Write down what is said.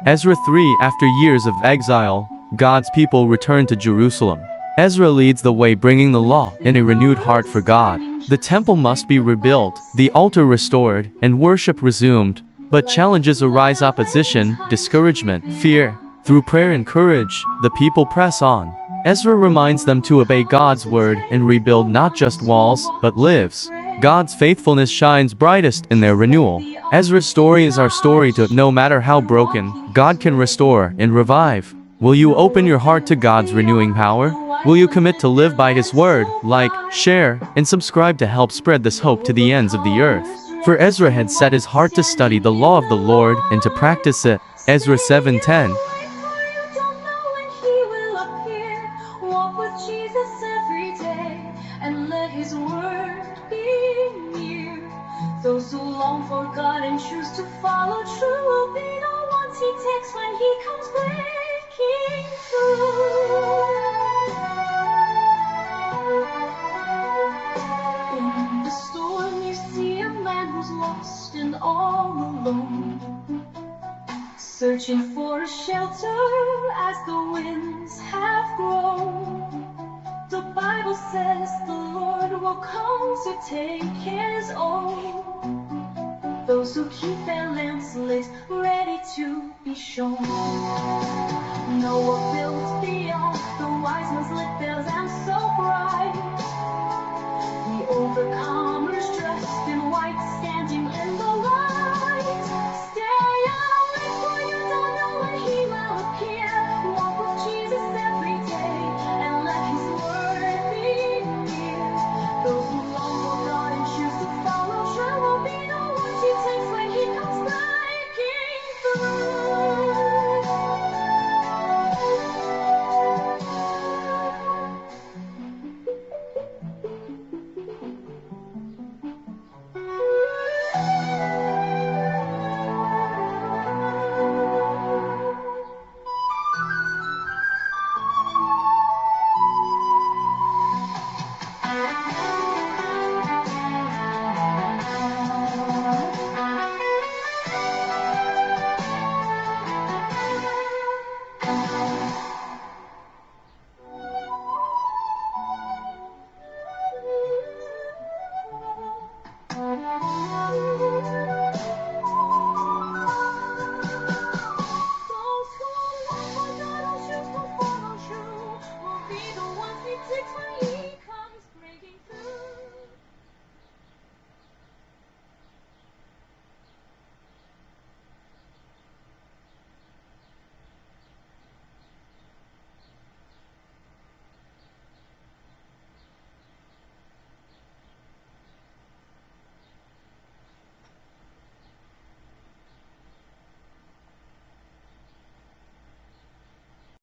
Ezra 3. After years of exile, God's people return to Jerusalem. Ezra leads the way, bringing the law and a renewed heart for God. The temple must be rebuilt, the altar restored, and worship resumed. But challenges arise: opposition, discouragement, fear. Through prayer and courage, the people press on. Ezra reminds them to obey God's word and rebuild not just walls, but lives. God's faithfulness shines brightest in their renewal. Ezra's story is our story too. No matter how broken, God can restore and revive. Will you open your heart to God's renewing power? Will you commit to live by His word? Like, share, and subscribe to help spread this hope to the ends of the earth. For Ezra had set his heart to study the law of the Lord and to practice it. Ezra 7:10. Walk with Jesus every day and let His word be near. Those who long for God and choose to follow true will be the ones He takes when He comes breaking through. In the storm you see a man who's lost and all alone, searching for a shelter as the winds have grown. The Bible says the Lord will come to take His own. Those who keep their lamps lit, ready to be shown. Noah built the ark, the wise ones lit their lamps so bright.